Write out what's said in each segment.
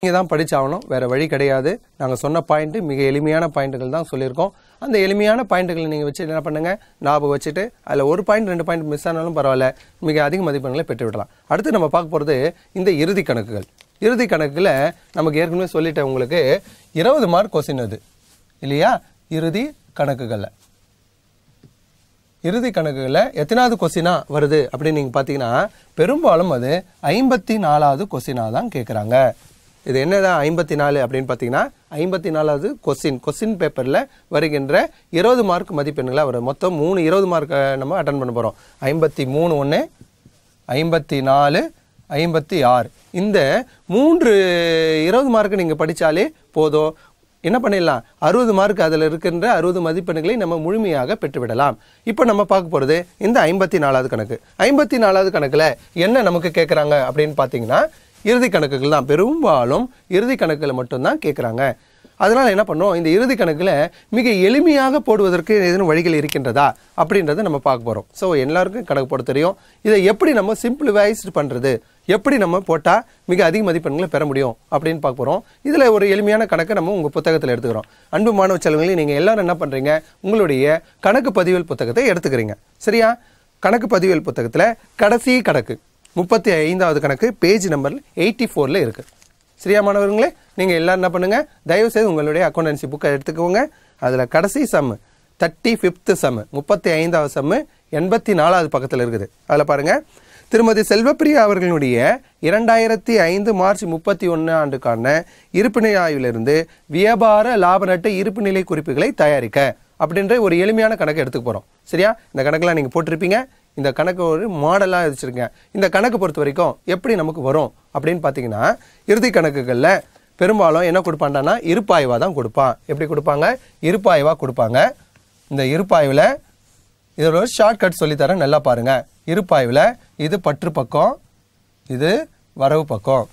நீங்கள் தான் படிச்சாகணும், வேறு வழி கிடையாது. நாங்கள் சொன்ன பாயிண்ட்டு மிக எளிமையான பாயிண்ட்டுகள் தான் சொல்லியிருக்கோம். அந்த எளிமையான பாயிண்ட்டுகளை நீங்கள் வச்சு என்ன பண்ணுங்கள், ஞாபகம் வச்சுட்டு அதில் ஒரு பாயிண்ட் 2 பாயிண்ட் மிஸ் ஆனாலும் பரவாயில்ல, மிக அதிக மதிப்பெண்களை பெற்றுவிடலாம். அடுத்து நம்ம பார்க்க போகிறது இந்த இறுதி கணக்குகள். இறுதி கணக்கில் நமக்கு ஏற்கனவே சொல்லிட்டேன் உங்களுக்கு 20 மார்க் கொஸ்டின் அது இல்லையா. இறுதி கணக்குகளில் எத்தனாவது கொஸ்டினாக வருது அப்படின்னு நீங்கள் பார்த்தீங்கன்னா பெரும்பாலும் அது 54வது கொஸ்டினாக தான் கேட்குறாங்க. இது என்னதான் 54 அப்படின்னு பார்த்தீங்கன்னா 54வது கொஸ்டின் பேப்பரில் வருகின்ற 20 மார்க் மதிப்பெண்களாக வரும். மொத்தம் 3 20 மார்க் நம்ம அட்டன் பண்ண போகிறோம். 53 ஒன்று, 54, 56. இந்த 3 20 மார்க்கு நீங்கள் படித்தாலே போதும். என்ன பண்ணிடலாம், 60 மார்க் அதில் இருக்கின்ற 60 மதிப்பெண்களை நம்ம முழுமையாக பெற்றுவிடலாம். இப்போ நம்ம பார்க்க போகிறது இந்த 54வது கணக்கு. 54வது கணக்கில் என்ன நமக்கு கேட்குறாங்க அப்படின்னு பார்த்தீங்கன்னா இறுதி கணக்குகள் தான். பெரும்பாலும் இறுதி கணக்கில் மட்டும்தான் கேட்குறாங்க. அதனால் என்ன பண்ணோம், இந்த இறுதி கணக்கில் மிக எளிமையாக போடுவதற்கு ஏதேனும் வழிகள் இருக்கின்றதா அப்படின்றத நம்ம பார்க்க போகிறோம். ஸோ எல்லாருக்கும் கணக்கு போட தெரியும். இதை எப்படி நம்ம சிம்பிளிஃபைஸ்டு பண்ணுறது, எப்படி நம்ம போட்டால் மிக அதிக மதிப்பெண்களை பெற முடியும் அப்படின்னு பார்க்க போகிறோம். இதில் ஒரு எளிமையான கணக்கை நம்ம உங்கள் புத்தகத்தில் எடுத்துக்கிறோம். அன்பு மாணவ செல்வங்களே, நீங்கள் எல்லாரும் என்ன பண்ணுறீங்க, உங்களுடைய கணக்கு பதிவியல் புத்தகத்தை எடுத்துக்கிறீங்க. சரியா? கணக்கு பதிவியல் புத்தகத்தில் கடைசி கணக்கு 35வது கணக்கு பேஜ் நம்பர் 84 இருக்குது. சரியா மாணவர்களே? நீங்கள் எல்லோரும் என்ன பண்ணுங்கள், தயவுசெய்து உங்களுடைய அக்கௌண்டன்சி புக்கை எடுத்துக்கோங்க. அதில் கடைசி சம்மு 35th சம்மு 35வது சம்மு 84வது பக்கத்தில் இருக்குது. அதில் பாருங்கள், திருமதி செல்வப்பிரியா அவர்களுடைய 2005 மார்ச் 31 ஆண்டுக்கான இருப்புநிலை ஆய்விலிருந்து வியாபார லாப நட்ட இருப்புநிலை குறிப்புகளை தயாரிக்க அப்படின்ற ஒரு எளிமையான கணக்கு எடுத்துக்க போகிறோம். சரியா? இந்த கணக்கெல்லாம் நீங்கள் போட்டிருப்பீங்க. இந்த கணக்கு ஒரு மாடலாக வச்சுருக்கேன். இந்த கணக்கு பொறுத்த வரைக்கும் எப்படி நமக்கு வரும் அப்படின்னு பார்த்தீங்கன்னா இறுதி கணக்குகளில் பெரும்பாலும் என்ன கொடுப்பான்டானா இருப்பாய்வாக தான் கொடுப்பான். எப்படி கொடுப்பாங்க, இருப்பாய்வாக கொடுப்பாங்க. இந்த இருப்பாய்வில் இதோட ஒரு ஷார்ட்கட் சொல்லித்தரேன், நல்லா பாருங்கள். இருப்பாய்வில் இது பற்று பக்கம், இது வரவு பக்கம்.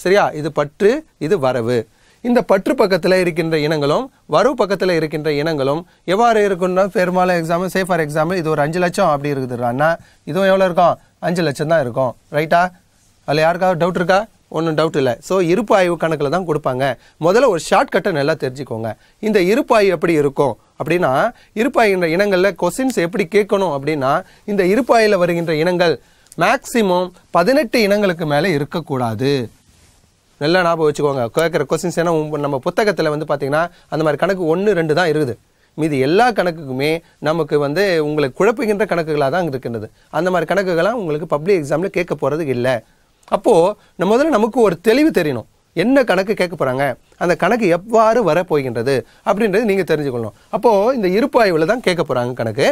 சரியா? இது பற்று, இது வரவு. இந்த பற்று பக்கத்தில் இருக்கின்ற இனங்களும் வரவு பக்கத்தில் இருக்கின்ற இனங்களும் எவ்வாறு இருக்குன்னா பெரும்பாலும் எக்ஸாம்பிள் ஃபார் எக்ஸாம்பிள் இது ஒரு 5 லட்சம் அப்படி இருக்குதுன்னா இதுவும் எவ்வளோ இருக்கும், 5 லட்சம் தான் இருக்கும். ரைட்டா? அதில் யாருக்காவது டவுட் இருக்கா? ஒன்றும் டவுட் இல்லை. ஸோ இருப்பாய்வு கணக்கில் தான் கொடுப்பாங்க. முதல்ல ஒரு ஷார்ட்கட்டை நல்லா தெரிஞ்சுக்கோங்க. இந்த இருப்பாய்வு எப்படி இருக்கும் அப்படின்னா, இருப்பாய்கின்ற இனங்களில் கொஸ்டின்ஸ் எப்படி கேட்கணும் அப்படின்னா, இந்த இருப்பாயில் வருகின்ற இனங்கள் மேக்சிமம் 18 இனங்களுக்கு மேலே இருக்கக்கூடாது. நல்லா ஞாபகம் வச்சுக்கோங்க. கேட்குற கொஸ்டின்ஸ் ஏன்னா நம்ம புத்தகத்தில் வந்து பார்த்தீங்கன்னா அந்த மாதிரி கணக்கு 1, 2 தான் இருக்குது. மீது எல்லா கணக்குக்குமே நமக்கு வந்து உங்களுக்கு குழப்புகின்ற கணக்குகளாக தான் இருக்கின்றது. அந்த மாதிரி கணக்குகளாக உங்களுக்கு பப்ளிக் எக்ஸாமில் கேட்க போகிறது இல்லை. அப்போது முதல்ல நமக்கு ஒரு தெளிவு தெரியணும், என்ன கணக்கு கேட்க போகிறாங்க, அந்த கணக்கு எவ்வாறு வரப்போகின்றது அப்படின்றது நீங்கள் தெரிஞ்சுக்கணும். அப்போது இந்த இருப்பாய்வில் தான் கேட்க போகிறாங்க கணக்கு.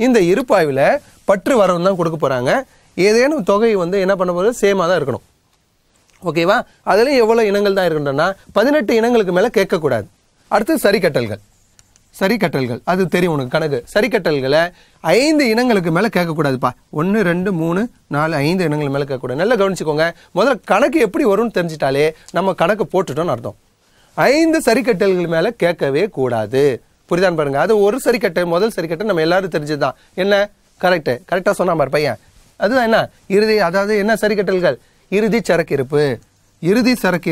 இந்த இருப்பாய்வில் பற்று வரவு தான் கொடுக்க போகிறாங்க. ஏதேனும் தொகை வந்து என்ன பண்ண போகிறது, சேமாக தான் இருக்கணும். ஓகேவா? அதுலேயும் எவ்வளோ இனங்கள் தான் இருக்கின்றன, 18 இனங்களுக்கு மேலே கேட்கக்கூடாது. அடுத்து சரிக்கட்டல்கள் அது தெரியும் உனக்கு கணக்கு. சரிக்கட்டல்களை 5 இனங்களுக்கு மேலே கேட்கக்கூடாதுப்பா. 1, 2, 3, 4, 5 இனங்கள் மேலே கேட்கக்கூடாது. நல்லா கவனிச்சுக்கோங்க. முதல்ல கணக்கு எப்படி வரும்னு தெரிஞ்சிட்டாலே நம்ம கணக்கு போட்டுட்டோன்னு அர்த்தம். 5 சரிக்கட்டல்கள் மேலே கேட்கவே கூடாது. புரிதான் பாருங்க. அது ஒரு சரிக்கட்டை, முதல் சரிக்கட்டை நம்ம எல்லாரும் தெரிஞ்சது தான். என்ன கரெக்டாக சொன்னா பாரு பையன். அதுதான் என்ன இறுதி, அதாவது என்ன சரிக்கட்டல்கள், இறுதி சரக்கு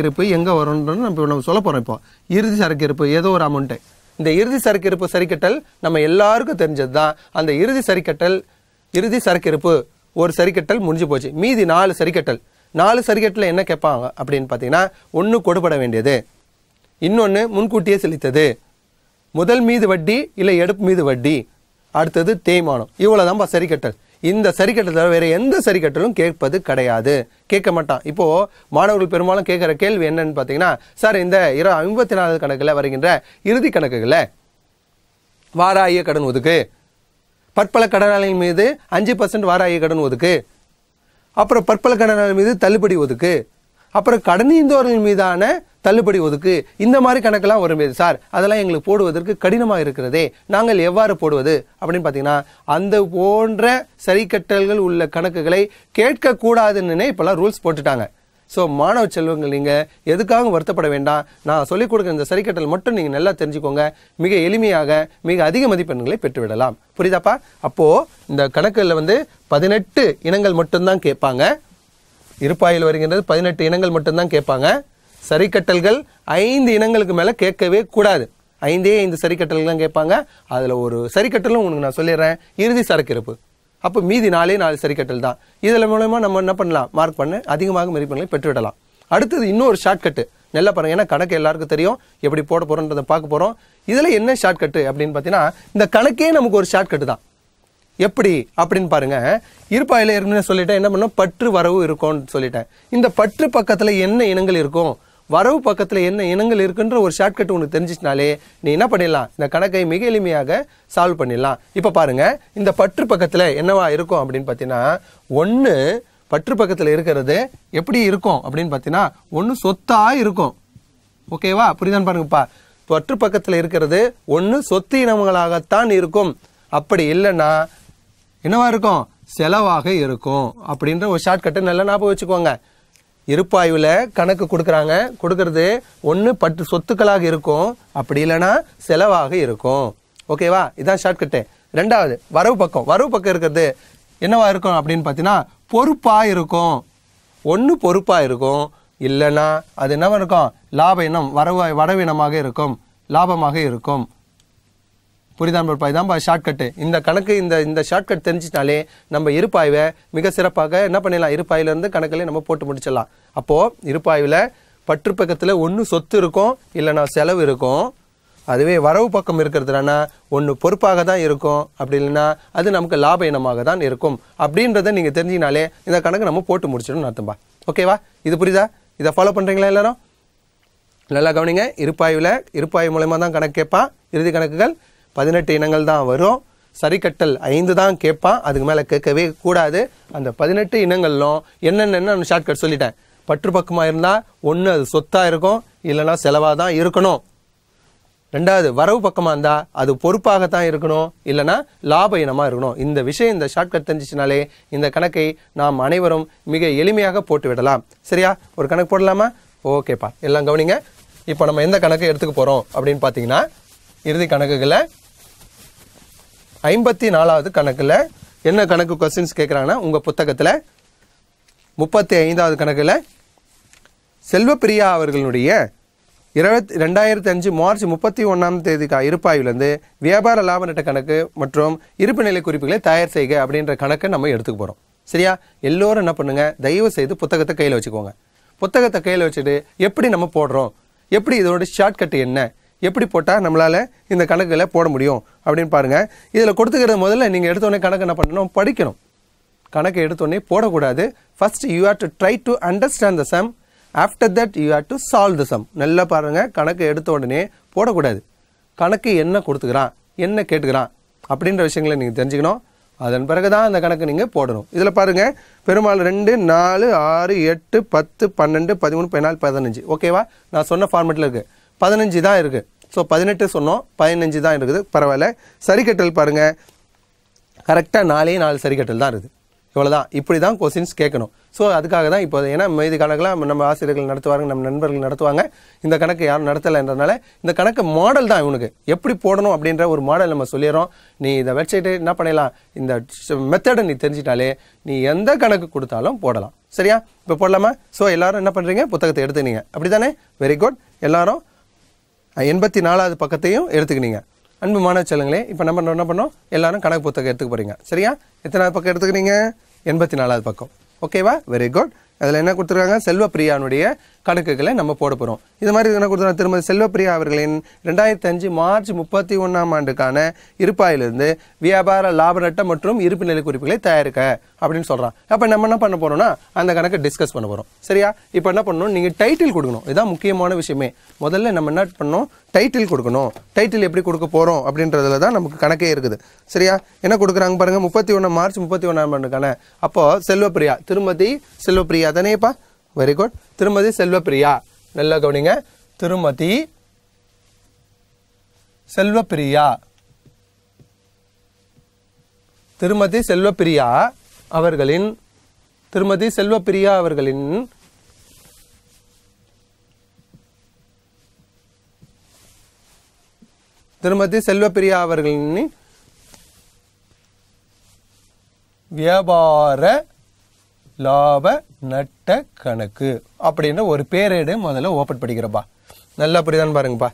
இருப்பு எங்கே வரும்ன்றது நம்ம சொல்ல போகிறோம். இப்போ இறுதி சரக்கு இருப்பு ஏதோ ஒரு அமௌண்ட்டு, இந்த இறுதி சரக்கு இருப்பு சரிக்கட்டல் நம்ம எல்லாருக்கும் தெரிஞ்சது தான். அந்த இறுதி சரக்கு இருப்பு ஒரு சரிக்கட்டல் முடிஞ்சு போச்சு. மீதி 4 சரிக்கட்டல் என்ன கேட்பாங்க அப்படின்னு பார்த்தீங்கன்னா, ஒன்று கொடுபட வேண்டியது, இன்னொன்று முன்கூட்டியே செலுத்தது, முதல் மீது வட்டி இல்லை எடுப்பு மீது வட்டி, அடுத்தது தேய்மானம். இவ்வளோதான்ப்பா சரிக்கட்டல். இந்த சரிக்கட்டல் தவிர வேறு எந்த சரிக்கட்டலும் கேட்பது கிடையாது, கேட்க மாட்டான். இப்போது மாணவர்கள் பெரும்பாலும் கேட்குற கேள்வி என்னன்னு பார்த்தீங்கன்னா, சார் இந்த 54வது கணக்கில் வருகின்ற இறுதி கணக்குகளில் வாராய கடன் ஒதுக்கு, பற்பல கடனாளிகள் மீது 5% வாராய கடன் ஒதுக்கு, அப்புறம் பற்பல கடனாளிகள் மீது தள்ளுபடி ஒதுக்கு, அப்புறம் கடனீந்தோர்கள் மீதான தள்ளுபடி ஒதுக்கு, இந்த மாதிரி கணக்கெல்லாம் வரும் சார். அதெல்லாம் எங்களுக்கு போடுவதற்கு கடினமாக இருக்கிறதே, நாங்கள் எவ்வாறு போடுவது அப்படின்னு பார்த்தீங்கன்னா, அந்த போன்ற சரிக்கட்டல்கள் உள்ள கணக்குகளை கேட்கக்கூடாதுன்னு இப்போல்லாம் ரூல்ஸ் போட்டுட்டாங்க. ஸோ மாணவ செல்வங்கள், நீங்கள் எதுக்காக வருத்தப்பட வேண்டாம். நான் சொல்லிக் கொடுக்குற இந்த சரிக்கட்டல் மட்டும் நீங்கள் நல்லா தெரிஞ்சுக்கோங்க. மிக எளிமையாக மிக அதிக மதிப்பெண்களை பெற்றுவிடலாம். புரியுதாப்பா? அப்போது இந்த கணக்கில் வந்து 18 இனங்கள் மட்டும்தான் கேட்பாங்க. இருப்பாயில் வருகின்றது 18 இனங்கள் மட்டும்தான் கேட்பாங்க. சரிக்கட்டல்கள் 5 இனங்களுக்கு மேலே கேட்கவே கூடாது. 5 சரிக்கட்டல்கள் தான் கேட்பாங்க. அதில் ஒரு சரிக்கட்டலும் உங்களுக்கு நான் சொல்லிடுறேன், இறுதி சரக்கிருப்பு. அப்போ மீதி 4 சரிக்கட்டல் தான். இதில் மூலமா நம்ம என்ன பண்ணலாம், மார்க் பண்ண அதிகமாக மதிப்பெண்களை பெற்றுவிடலாம். அடுத்தது இன்னொரு ஷார்ட்கட்டு நல்லா பாருங்க. ஏன்னா கணக்கு எல்லாருக்கும் தெரியும், எப்படி போட போகிறோன்றதை பார்க்க போகிறோம். இதில் என்ன ஷார்ட்கட்டு அப்படின்னு பார்த்தீங்கன்னா, இந்த கணக்கே நமக்கு ஒரு ஷார்ட்கட்டு தான். எப்படி அப்படின்னு பாருங்க. இருப்பாயில் இருக்குன்னு சொல்லிட்டேன், என்ன பண்ணோம், பற்று வரவு இருக்கும்னு சொல்லிட்டேன். இந்த பற்று பக்கத்தில் என்ன இனங்கள் இருக்கும், வரவு பக்கத்தில் என்ன இனங்கள் இருக்குன்ற ஒரு ஷார்ட்கட் உனக்கு தெரிஞ்சிச்சுனாலே நீ என்ன பண்ணிடலாம், இந்த கணக்கை மிக எளிமையாக சால்வ் பண்ணிடலாம். இப்போ பாருங்க, இந்த பற்று பக்கத்தில் என்னவா இருக்கும் அப்படின்னு பார்த்தீங்கன்னா, ஒன்று பற்று பக்கத்தில் இருக்கிறது எப்படி இருக்கும் அப்படின்னு பார்த்தீங்கன்னா, ஒன்று சொத்தா இருக்கும். ஓகேவா, புரியுதான்னு பாருங்கப்பா. பற்று பக்கத்தில் இருக்கிறது ஒன்று சொத்து இனங்களாகத்தான் இருக்கும். அப்படி இல்லைன்னா என்னவா இருக்கும், செலவாக இருக்கும் அப்படின்ற ஒரு ஷார்ட்கட்டை நல்லா ஞாபகம் வச்சுக்கோங்க. இருப்பாய்வில் கணக்கு கொடுக்கறது ஒன்று பற்று சொத்துக்களாக இருக்கும், அப்படி இல்லைன்னா செலவாக இருக்கும். ஓகேவா, இதான் ஷார்ட்கட்டு. ரெண்டாவது வரவு பக்கம். வரவு பக்கம் இருக்கிறது என்னவா இருக்கும் அப்படின்னு பார்த்தீங்கன்னா, பொறுப்பாக இருக்கும். ஒன்று பொறுப்பாக இருக்கும், இல்லைன்னா அது என்னவா இருக்கும், லாப இனம், வரவினமாக இருக்கும், லாபமாக இருக்கும். புரிதான் பொறுப்பா, இதான் ஷார்ட்கட்டு. இந்த கணக்கு இந்த ஷார்ட்கட் தெரிஞ்சிட்டாலே நம்ம இருப்பாய்வை மிக சிறப்பாக என்ன பண்ணிடலாம், இருப்பாயிலிருந்து கணக்கில் நம்ம போட்டு முடிச்சிடலாம். அப்போது இருப்பாய்வில் பற்று பக்கத்தில் ஒன்று சொத்து இருக்கும், இல்லைன்னா செலவு இருக்கும். அதுவே வரவு பக்கம் இருக்கிறதுனா ஒன்று பொறுப்பாக தான் இருக்கும், அப்படி இல்லைன்னா அது நமக்கு லாப இனமாக தான் இருக்கும். அப்படின்றத நீங்கள் தெரிஞ்சினாலே இந்த கணக்கு நம்ம போட்டு முடிச்சிடணும்னு அர்த்தம்பா. ஓகேவா, இது புரியுதா? இதை ஃபாலோ பண்ணுறீங்களா எல்லாரும்? நல்லா கவனிங்க. இருப்பாய்வு மூலமாக தான் கணக்கு கேட்பான். இறுதி கணக்குகள் 18 இனங்கள் தான் வரும். சரிக்கட்டல் 5 தான் கேட்பான், அதுக்கு மேலே கேட்கவே கூடாது. அந்த 18 இனங்களும் என்னென்னு ஷார்ட்கட் சொல்லிட்டேன். பற்று பக்கமாக இருந்தால் ஒன்று அது சொத்தாக இருக்கும், இல்லைன்னா செலவாக தான் இருக்கணும். ரெண்டாவது வரவு பக்கமாக இருந்தால் அது பொறுப்பாகத்தான் இருக்கணும், இல்லைன்னா லாப இனமாக இருக்கணும். இந்த விஷயம் இந்த ஷார்ட்கட் தெரிஞ்சிச்சினாலே இந்த கணக்கை நாம் அனைவரும் மிக எளிமையாக போட்டு விடலாம். சரியா, ஒரு கணக்கு போடலாமா? ஓகேப்பா, எல்லாம் கவனிங்க. இப்போ நம்ம எந்த கணக்கை எடுத்துக்க போகிறோம் அப்படின்னு பார்த்தீங்கன்னா, இறுதி கணக்குகளை 54வது கணக்கில் என்ன கணக்கு கொஸ்டின்ஸ் கேட்குறாங்கன்னா, உங்கள் புத்தகத்தில் 35வது கணக்கில் செல்வப்பிரியா அவர்களுடைய 2005 மார்ச் 31 இருப்பாய்விலிருந்து வியாபார லாப நட்ட கணக்கு மற்றும் இருப்பு நிலை குறிப்புகளை தயார் செய்க அப்படின்ற கணக்கை நம்ம எடுத்துக்க போகிறோம். சரியா, எல்லோரும் என்ன பண்ணுங்க, தயவு செய்து புத்தகத்தை கையில் வச்சுக்கோங்க. புத்தகத்தை கையில் வச்சுட்டு எப்படி நம்ம போடுறோம், எப்படி இதோட ஷார்ட்கட் என்ன, எப்படி போட்டால் நம்மளால் இந்த கணக்குகளை போட முடியும் அப்படின்னு பாருங்கள். இதில் கொடுத்துக்கிறது முதல்ல நீங்கள் எடுத்தோடனே கணக்கு என்ன பண்ணணும், படிக்கணும். கணக்கு எடுத்தோடனே போடக்கூடாது. First you have to try to understand the some, after that you have to solve the some. நல்லா பாருங்கள், கணக்கு எடுத்த உடனே போடக்கூடாது. கணக்கு என்ன கொடுத்துக்கிறான், என்ன கேட்டுக்கிறான் அப்படின்ற விஷயங்களை நீங்கள் தெரிஞ்சுக்கணும். அதன் பிறகு தான் அந்த கணக்கு நீங்கள் போடணும். இதில் பாருங்கள், பெரும்பாலும் 2, 4, 6, 8, 10, 12, 13, 14, 15. ஓகேவா, நான் சொன்ன ஃபார்மெட்டில் இருக்குது. 15 தான் இருக்குது. ஸோ 18 சொன்னோம், 15 தான் இருக்குது. பரவாயில்ல. சரிக்கட்டல் பாருங்கள், கரெக்டாக 4 சரிக்கட்டல் தான் இருக்குது. இவ்வளோதான். இப்படி தான் கொஸ்டின்ஸ் கேட்கணும். ஸோ அதுக்காக தான் இப்போ, ஏன்னா மீதி கணக்கெலாம் நம்ம ஆசிரியர்கள் நடத்துவாங்க, நம்ம நண்பர்கள் நடத்துவாங்க. இந்த கணக்கு யாரும் நடத்தலைன்றனால இந்த கணக்கு மாடல் தான் இவனுக்கு எப்படி போடணும் அப்படின்ற ஒரு மாடல் நம்ம சொல்லிடுறோம். நீ இந்த வெப்சைட்டு என்ன பண்ணலாம், இந்த மெத்தடை நீ தெரிஞ்சிட்டாலே நீ எந்த கணக்கு கொடுத்தாலும் போடலாம். சரியா, இப்போ போடலாமா? ஸோ எல்லாரும் என்ன பண்ணுறீங்க, புத்தகத்தை எடுத்துனீங்க, அப்படி தானே? Very good. எல்லாரும் 84வது பக்கத்தையும் எடுத்துக்கினீங்க. அன்பு மாணவ செல்லுங்களே, இப்போ நம்ம என்ன பண்ணோம், எல்லாரும் கணக்கு புத்தகம் எடுத்துக்க போகிறீங்க. சரியா, எத்தனாவது பக்கம் எடுத்துக்கிறீங்க? 84வது பக்கம். ஓகேவா, வெரி குட். அதில் என்ன கொடுத்துருக்காங்க, செல்வப்பிரியானுடைய கணக்குகளை நம்ம போட போகிறோம். இது மாதிரி என்ன கொடுத்துருக்காங்க, திருமதி செல்வப்பிரியா அவர்களின் 2005 மார்ச் 31 இருப்பாயிலிருந்து வியாபார லாப நட்ட மற்றும் இருப்பு நிலை குறிப்புகளை தயாரிக்க அப்படின்னு சொல்கிறான். அப்போ நம்ம என்ன பண்ண போகிறோம்னா, அந்த கணக்கை டிஸ்கஸ் பண்ண போகிறோம். சரியா, இப்போ என்ன பண்ணணும், நீங்கள் டைட்டில் கொடுக்கணும். இதுதான் முக்கியமான விஷயமே. முதல்ல நம்ம என்ன பண்ணணும், டைட்டில் கொடுக்கணும். டைட்டில் எப்படி கொடுக்க போகிறோம் அப்படின்றதுல தான் நமக்கு கணக்கே இருக்குது. சரியா, என்ன கொடுக்குறாங்க பாருங்கள், 31 மார்ச் 31 அப்போது செல்வப்பிரியா, திருமதி செல்வப்பிரியா தானேப்பா? Very good. திருமதி செல்வப்பிரியா, நல்லா கவனிங்க. திருமதி செல்வப்பிரியா, திருமதி செல்வப்பிரியா அவர்களின் திருமதி செல்வப்பிரியா அவர்களின் திருமதி செல்வப்பிரியா அவர்களின் வியாபார லாப நட்ட கணக்கு அப்படின்னு ஒரு பேரேடு முதல்ல ஓபன் பண்ணிக்கிறப்பா. நல்லா புரியுதான்னு பாருங்கப்பா.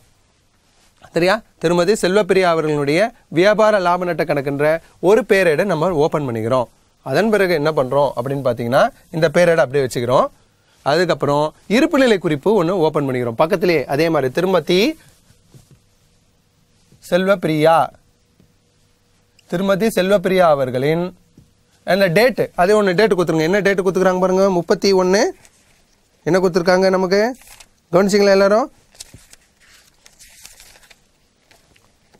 சரியா? திருமதி செல்வப்பிரியா அவர்களுடைய வியாபார லாப நட்ட கணக்குன்ற ஒரு பேரேடை நம்ம ஓபன் பண்ணிக்கிறோம். அதன் பிறகு என்ன பண்றோம் அப்படின்னு பாத்தீங்கன்னா இந்த பேரேடை அப்படியே வச்சுக்கிறோம். அதுக்கப்புறம் இருப்பு நிலை குறிப்பு ஒன்று ஓபன் பண்ணிக்கிறோம் பக்கத்திலே. அதே மாதிரி திருமதி செல்வப்பிரியா அவர்களின் அந்த டேட்டு அதே ஒன்று டேட்டு கொடுத்துருங்க. என்ன டேட்டு கொடுத்துருக்காங்க பாருங்க, 31 என்ன கொடுத்துருக்காங்க நமக்கு, கவனிச்சிங்களா எல்லாரும்?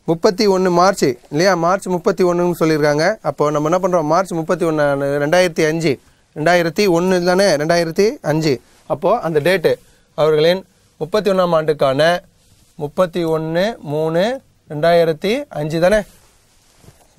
31 மார்ச் இல்லையா? மார்ச் 31 சொல்லியிருக்காங்க. அப்போ நம்ம என்ன பண்ணுறோம், மார்ச் 31 2001 தானே, 2005. அப்போது அந்த டேட்டு அவர்களின் 31ஆம் ஆண்டுக்கான 31/3/2005 தானே,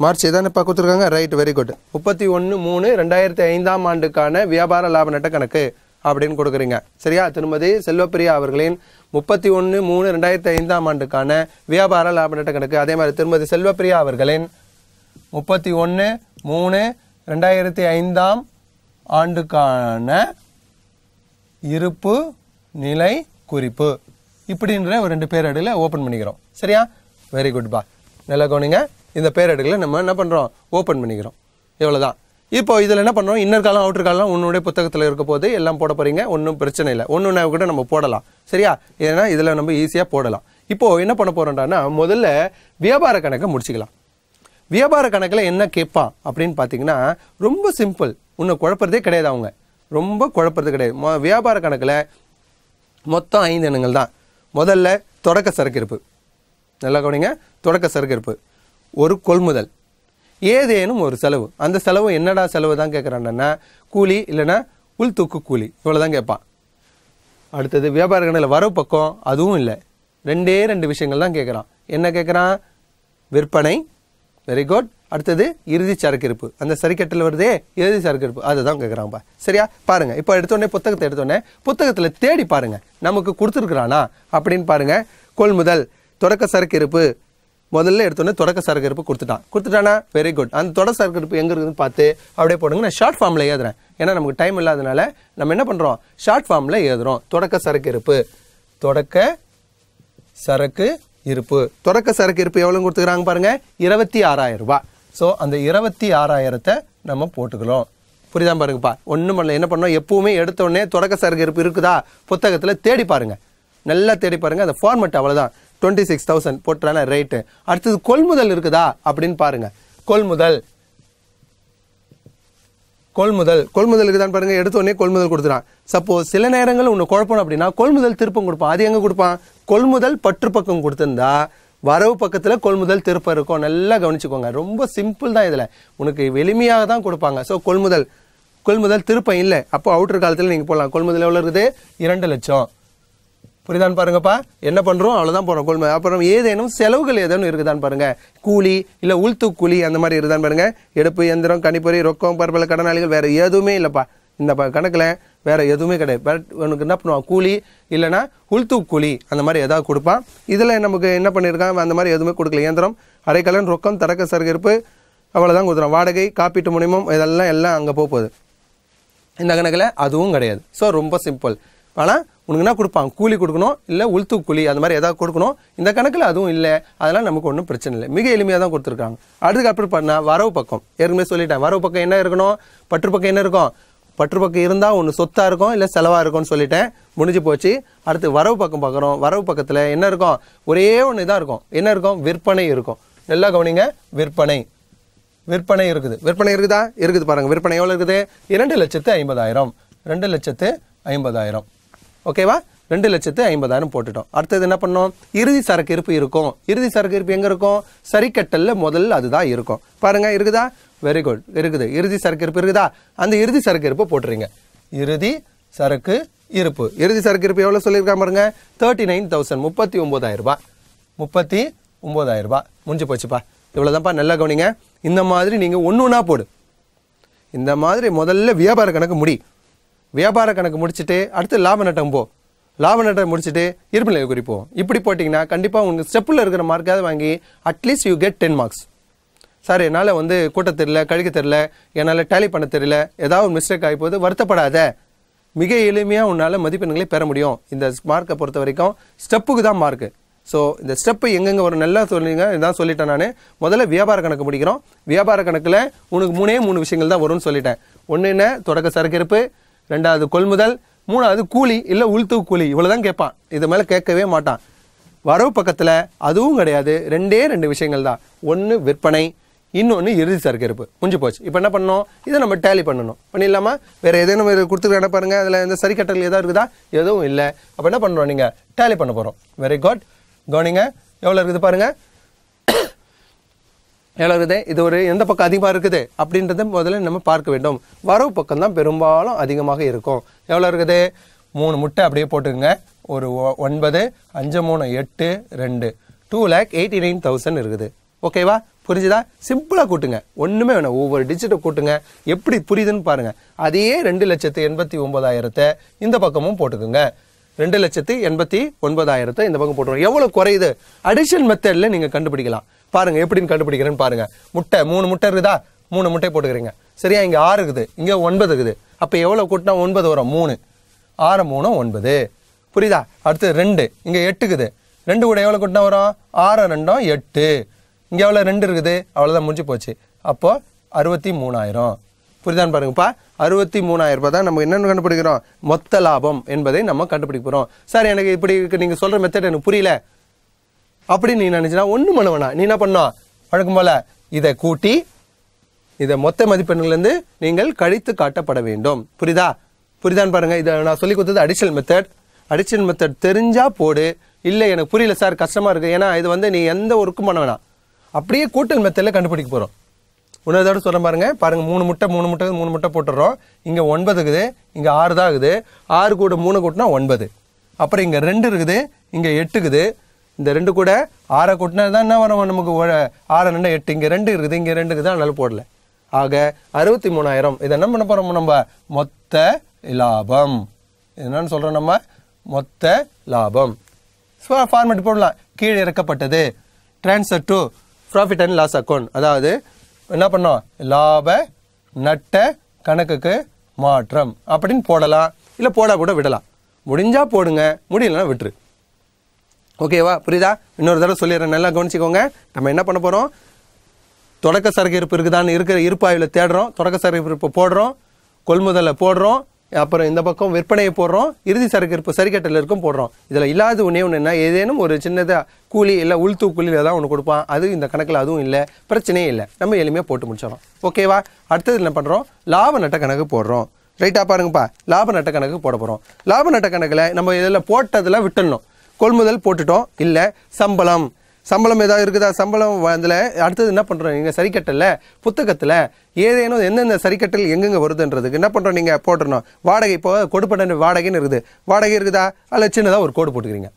மார்ச் தானேப்பா கொடுத்துருக்காங்க. Right, very good. 31/3/2005 ஆண்டுக்கான வியாபார லாப நட்ட கணக்கு அப்படின்னு கொடுக்குறீங்க. சரியா? திருமதி செல்வப்பிரியா அவர்களின் 31/3/2005 ஆண்டுக்கான வியாபார லாப நட்ட கணக்கு. அதே மாதிரி திருமதி செல்வப்பிரியா அவர்களின் 31/3/2005 ஆண்டுக்கான இருப்பு நிலை குறிப்பு இப்படின்ற ஒரு 2 பேரேடுகளை ஓப்பன் பண்ணிக்கிறோம். சரியா? வெரி குட் பா. நல்லா கவனிங்க. இந்த பேரேடுகளை நம்ம என்ன பண்ணுறோம், ஓப்பன் பண்ணிக்கிறோம். இவ்வளோதான். இப்போ இதில் என்ன பண்ணுறோம், இன்னர் காலம் அவுட்டர் காலம் உன்னுடைய புத்தகத்தில் இருக்க போது எல்லாம் போட போகிறீங்க. ஒன்றும் பிரச்சனை இல்லை. ஒன்று கூட நம்ம போடலாம். சரியா? ஏன்னா இதில் நம்ம ஈஸியாக போடலாம். இப்போது என்ன பண்ண போகிறோம்னா, முதல்ல வியாபார கணக்கை முடிச்சுக்கலாம். வியாபார கணக்கில் என்ன கேட்பான் அப்படின்னு பார்த்தீங்கன்னா, ரொம்ப சிம்பிள். இன்னும் குழப்பறதே கிடையாது. அவங்க ரொம்ப குழப்பறது கிடையாது. வியாபார கணக்கில் மொத்தம் 5 எண்ணங்கள் தான். முதல்ல தொடக்க சரக்கு இருப்பு. நல்லா கவனிங்க. தொடக்க சரக்கு இருப்பு, ஒரு கொள்முதல், ஏதேனும் ஒரு செலவு. அந்த செலவு என்னடா செலவு தான் கேட்குறான்னா, கூலி இல்லைன்னா உள்தூக்கு கூலி, இவ்வளோதான் கேட்பான். அடுத்தது வியாபார கணக்கில் வரவு பக்கம், அதுவும் இல்லை. 2 விஷயங்கள் தான் கேட்குறான். என்ன கேட்குறான், விற்பனை. Very good. அடுத்தது இறுதி சரக்கு இருப்பு. அந்த சரிக்கட்டில் வருதே இறுதி சரக்கு இருப்பு, அதுதான் கேட்குறாங்கப்பா. சரியா? பாருங்க. இப்போ எடுத்தோடனே புத்தகத்தை எடுத்தோடனே புத்தகத்தில் தேடி பாருங்க, நமக்கு கொடுத்துருக்குறானா அப்படின்னு பாருங்க. கொள்முதல் தொடக்க சரக்கு இருப்பு முதல்ல எடுத்தோடனே தொடக்க சரக்கு இருப்பு கொடுத்துட்டானா, வெரி குட். அந்த தொடக்க சரக்கு இருப்பு எங்கே இருக்குதுன்னு பார்த்து அப்படியே போடுங்க. நான் ஷார்ட் ஃபார்மில் எழுதுறேன், ஏன்னா நமக்கு டைம் இல்லாதனால நம்ம என்ன பண்ணுறோம், ஷார்ட் ஃபார்மில் எழுதுறோம். தொடக்க சரக்கு இருப்பு, தொடக்க சரக்கு இருப்பு. தொடக்க சரக்கு இருப்பு எவ்வளோ கொடுத்துக்கிறாங்க பாருங்க, 26,000 ரூபாய். ஸோ அந்த 26,000 நம்ம போட்டுக்கிறோம். புரியுதா பாருங்கப்பா. ஒன்றும் பண்ணல. என்ன பண்ணோம், எப்பவுமே எடுத்தோடனே தொடக்க சரக்கு இருப்பு இருக்குதா புத்தகத்தில் தேடி பாருங்க, நல்லா தேடி பாருங்க. அந்த ஃபார்மெட் அவ்வளோதான். 26,000 போட்டுறான ரைட்டு. அடுத்தது கொள்முதல் இருக்குதா அப்படின்னு பாருங்க. கொள்முதல் இருக்குதான்னு பாருங்க. எடுத்தோடனே கொள்முதல் கொடுத்துறான். சப்போஸ் சில நேரங்கள் ஒன்று குழப்பம் அப்படின்னா கொள்முதல் திருப்பம் கொடுப்பான். அது எங்கே கொடுப்பான், கொள்முதல் பற்று பக்கம் கொடுத்துருந்தா வரவு பக்கத்தில் கொள்முதல் திருப்பம் இருக்கும். நல்லா கவனிச்சுக்கோங்க. ரொம்ப சிம்பிள் தான். இதில் உனக்கு எளிமையாக தான் கொடுப்பாங்க. ஸோ கொள்முதல் திருப்பம் இல்லை. அப்போ அவுட்டர் காலத்தில் நீங்கள் போடலாம். கொள்முதல் எவ்வளோ இருக்குது, 2 லட்சம். புரியுதான்னு பாருங்கப்பா. என்ன பண்ணுறோம், அவ்வளோதான் போகிறோம் கொள்முதல். அப்புறம் ஏதேனும் செலவுகள் ஏதேனும் இருக்குதான்னு பாருங்க. கூலி இல்லை உள்தூக்கு கூலி அந்த மாதிரி இருக்குதான்னு பாருங்க. எடுப்பு இயந்திரம், கணிப்பொறி, ரொக்கம், பரபல கடனாளிகள், வேறு எதுவுமே இல்லைப்பா இந்த கணக்கில். வேறு எதுவுமே கிடையாது. பட் உனக்கு என்ன பண்ணுவான், கூலி இல்லைன்னா உள்தூக்கு கூலி அந்த மாதிரி ஏதாவது கொடுப்பான். இதில் நமக்கு என்ன பண்ணியிருக்கான், அந்த மாதிரி எதுவுமே கொடுக்கல. இயந்திரம், அரைக்கலன், ரொக்கம், தரக்க சரக்கு இருப்பு அவ்வளோதான் கொடுத்துறோம். வாடகை, காப்பீட்டு முனைமம் எல்லாம் அங்கே போகுது. இந்த கணக்கில் அதுவும் கிடையாது. ஸோ ரொம்ப சிம்பிள். ஆனால் உனக்கு என்ன கொடுப்பான், கூலி கொடுக்கணும் இல்லை உள்தூக்கு கூலி அந்த மாதிரி ஏதாவது கொடுக்கணும். இந்த கணக்கில் அதுவும் இல்லை. அதனால் நமக்கு ஒன்றும் பிரச்சனை இல்லை. மிக எளிமையாக தான் கொடுத்துருக்காங்க. அதுக்கப்புறம் பண்ணால் வரவு பக்கம் ஏற்கனவே சொல்லிட்டேன். வரவு பக்கம் என்ன இருக்கணும், பற்று பக்கம் என்ன இருக்கும், பற்று பக்கம் இருந்தால் ஒன்று சொத்தாக இருக்கும் இல்லை செலவாக இருக்கும்னு சொல்லிட்டேன். முடிஞ்சு போச்சு. அடுத்து வரவு பக்கம் பார்க்குறோம். வரவு பக்கத்தில் என்ன இருக்கும், ஒரே ஒன்று தான் இருக்கும். என்ன இருக்கும், விற்பனை இருக்கும். நல்லா கவனிங்க. விற்பனை இருக்குது. விற்பனை இருக்குதா, இருக்குது பாருங்க. விற்பனை எவ்வளோ இருக்குது, 2,50,000. 2,50,000. ஓகேவா? 2,50,000 போட்டுட்டோம். அடுத்தது என்ன பண்ணோம், இறுதி சரக்கு இருப்பு இருக்கும். இறுதி சரக்கு இருப்பு எங்கே இருக்கும், சரிக்கட்டல்ல முதல்ல அதுதான் இருக்கும். பாருங்க, இருக்குதா, வெரி குட், இருக்குது. இறுதி சரக்கு இருப்பு இருக்குதா, அந்த இறுதி சரக்கு இருப்பு போட்டுறீங்க. இறுதி சரக்கு இருப்பு எவ்வளோ சொல்லியிருக்காங்க பாருங்க, 39,000, 39,000 ரூபாய். 39,000 ரூபாய். முடிஞ்சு போச்சுப்பா. இவ்வளோதான்ப்பா. நல்லா கவனிங்க. இந்த மாதிரி நீங்கள் ஒன்றுனா போடு. இந்த மாதிரி முதல்ல வியாபார கணக்கு முடி. வியாபார கணக்கு முடிச்சுட்டு அடுத்து லாப நட்டம் போ. லாப நட்டம் முடிச்சுட்டு இருப்பு நிலை குறிப்போம். இப்படி போட்டிங்கன்னா கண்டிப்பாக உங்களுக்கு ஸ்டெப்பில் இருக்கிற மார்க்காவது வாங்கி at least you get 10 marks. Sir என்னால் வந்து கூட்ட தெரியல, கழிக்க தெரியல, என்னால் டேலி பண்ண தெரியல, ஏதாவது மிஸ்டேக் ஆகி போகுது, வருத்தப்படாத. மிக எளிமையாக உன்னால் மதிப்பெண்களை பெற முடியும். இந்த மார்க்கை பொறுத்த வரைக்கும் ஸ்டெப்புக்கு தான் மார்க்கு. ஸோ இந்த ஸ்டெப்பு எங்கெங்கே ஒரு நல்லா சொல்லிங்க, இதான் சொல்லிட்டேன் நான். முதல்ல வியாபார கணக்கு முடிக்கிறோம். வியாபார கணக்கில் உனக்கு 3 விஷயங்கள் தான் வரும்னு சொல்லிட்டேன். ஒன்று என்ன, தொடக்க சரக்கிருப்பு, 2வது கொள்முதல், 3வது கூலி இல்லை உள்தூக்கு கூலி. இவ்வளோ தான் கேட்பான், இது மேலே கேட்கவே மாட்டான். வரவு பக்கத்தில் அதுவும் கிடையாது, 2 விஷயங்கள் தான். ஒன்று விற்பனை, இன்னொன்று இறுதி சரக்கிருப்பு. முடிஞ்சு போச்சு. இப்போ என்ன பண்ணணும், இதை நம்ம டேலி பண்ணணும். பண்ணிடலாமா? வேறு எதேனும் கொடுத்துருக்க பாருங்க, அதில் இந்த சரி கட்டல் எதாவது இருக்குதா? எதுவும் இல்லை. அப்போ என்ன பண்ணுறோம், நீங்கள் டேலி பண்ண போகிறோம். Very good. கவனிங்க, எவ்வளோ இருக்குது பாருங்க, எவ்வளோ இருக்குது. இது ஒரு எந்த பக்கம் அதிகமாக இருக்குது அப்படின்றத முதல்ல நம்ம பார்க்க வேண்டும். வரவு பக்கம் தான் பெரும்பாலும் அதிகமாக இருக்கும். எவ்வளோ இருக்குது, 3 முட்டை அப்படியே போட்டுக்கோங்க. ஒரு 9, 5, 3, 8, 2, 2,89,000 இருக்குது. ஓகேவா? புரிஞ்சுதா? சிம்பிளாக கூட்டுங்க, ஒன்றுமே வேணும். ஒவ்வொரு டிஜிட்டை கூட்டுங்க, எப்படி புரியுதுன்னு பாருங்கள். அதே 2,89,000 இந்த பக்கமும் போட்டுக்குங்க. 2,89,000 இந்த பக்கம் போட்டுருவோம். எவ்வளோ குறையுது அடிஷன் மெத்தடில் நீங்கள் கண்டுபிடிக்கலாம். பாருங்கள் எப்படின்னு கண்டுபிடிக்கிறேன்னு பாருங்கள். முட்டை 3 முட்டை இருக்குதா, 3 முட்டை போட்டுக்கிறீங்க. சரியா? இங்கே 6 இருக்குது, இங்கே 9 இருக்குது. அப்போ எவ்வளோ கூட்டினா 9 வரும்? 3. 6 3 9. புரியுதா? அடுத்து 2, இங்கே 8 இருக்குது. 2 கூட எவ்வளோ கூட்டினா வரும்? 6 2 8. இங்கே எவ்வளோ 2 இருக்குது, அவ்வளோதான், முடிஞ்சு போச்சு. அப்போது 63,000. புரியுதான்னு பாருங்கப்பா. 63,000 தான் நம்ம என்னென்னு கண்டுபிடிக்கிறோம், மொத்த லாபம் என்பதை நம்ம கண்டுபிடிக்க போகிறோம். சார் எனக்கு இப்படி நீங்கள் சொல்கிற மெத்தட் எனக்கு புரியல அப்படின்னு நீ நினச்சினா ஒன்றும் பண்ண வேணாம். நீ என்ன பண்ணோம், வழக்கம் போல் இதை கூட்டி இதை மொத்த மதிப்பெண்ணிலேருந்து நீங்கள் கழித்து காட்டப்பட வேண்டும். புரியுதான்னு பாருங்கள். இதை நான் சொல்லி கொடுத்தது அடிஷனல் மெத்தட். அடிஷனல் மெத்தட் தெரிஞ்சால் போடு. இல்லை எனக்கு புரியல சார், கஷ்டமாக இருக்குது, ஏன்னா இது வந்து நீ எந்த ஒர்க்கும் பண்ண வேணாம், அப்படியே கூட்டல் மெத்தடில் கண்டுபிடிக்க போகிறோம். இன்னொரு சொல்கிறேன் பாருங்கள். 3 முட்டை போட்டுடுறோம். இங்கே 9 இருக்குது, இங்கே 6 தான் இருக்குது. 6 கூட 3 கூட்டினா 9. அப்புறம் இங்கே 2 இருக்குது, இங்கே 8 இருக்குது. இந்த 2 கூட 6 கூட்டினா தான் என்ன வரும் நமக்கு, 6 2 8. இங்கே 2 இருக்குது, இங்கே 2 இருக்குது, அதனால போடல. ஆக 63,000. இதை என்ன பண்ண போகிறோம், நம்ம மொத்த லாபம். என்னன்னு சொல்கிறோம், நம்ம மொத்த லாபம். ஃபார்மேட் போடலாம். கீழே இறக்கப்பட்டது, transfer to profit and loss account. அதாவது என்ன பண்ணோம், லாப நட்ட கணக்குக்கு மாற்றம் அப்படின்னு போடலாம். இல்லை போட கூட விடலாம். முடிஞ்சா போடுங்க, முடியலன்னா விட்டுரு. ஓகேவா? புரியுதா? இன்னொரு தடவை சொல்லிடுறேன், நல்லா கவனிச்சிக்கோங்க. நம்ம என்ன பண்ண போகிறோம், தொடக்க சரக்கு இருப்பு இருக்குதான்னு இருக்கிற இருப்பாய்வில் தேடுறோம். தொடக்க சரக்கு இருப்பு போடுறோம், கொள்முதலை போடுறோம், அப்புறம் இந்த பக்கம் விற்பனையை போடுறோம், இறுதி சரக்கு இருப்பு சரிக்கட்டில் இருக்கும் போடுறோம். இதில் இல்லாத ஒன்றே ஒன்று என்ன, ஏதேனும் ஒரு சின்னதாக கூலி இல்லை உள்தூ கூலியில் தான் ஒன்று கொடுப்பான். அது இந்த கணக்கில் அதுவும் இல்லை, பிரச்சனையே இல்லை, நம்ம எளிமையாக போட்டு முடிச்சிடறோம். ஓகேவா? அடுத்தது என்ன பண்ணுறோம், லாப நட்ட கணக்கு போடுறோம். ரைட்டாக பாருங்கப்பா, லாப நட்ட கணக்கு போட போகிறோம். லாப நட்ட கணக்கில் நம்ம இதில் போட்டதில் விட்டுடணும். கொள்முதல் போட்டுட்டோம், இல்லை சம்பளம் ஏதாவது இருக்குதா, சம்பளம் அதில் அடுத்தது என்ன பண்ணுறோம், நீங்கள் சரிக்கட்டல புத்தகத்தில் ஏதேனும் எந்தெந்த சரிக்கட்டல் எங்கெங்கே வருதுன்றதுக்கு என்ன பண்ணுறோம், நீங்கள் போட்டுடணும். வாடகை இப்போ கொடுப்பட்ட வாடகைன்னு இருக்குது, வாடகை இருக்குதா, அதில் சின்னதாக ஒரு கோடு போட்டுக்கிறீங்க.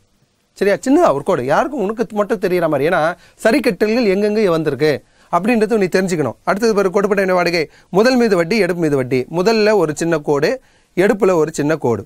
சரியா? சின்னதாக ஒரு கோடு, யாருக்கும் உனக்கு மட்டும் தெரிகிற மாதிரி. ஏன்னா சரிக்கட்டல்கள் எங்கெங்கே வந்திருக்கு அப்படின்றது நீ தெரிஞ்சுக்கணும். அடுத்தது ஒரு கொடுப்பட்ட வாடகை, முதல் மீது வட்டி, எடுப்பு மீது வட்டி. முதல்ல ஒரு சின்ன கோடு, எடுப்பில் ஒரு சின்ன கோடு.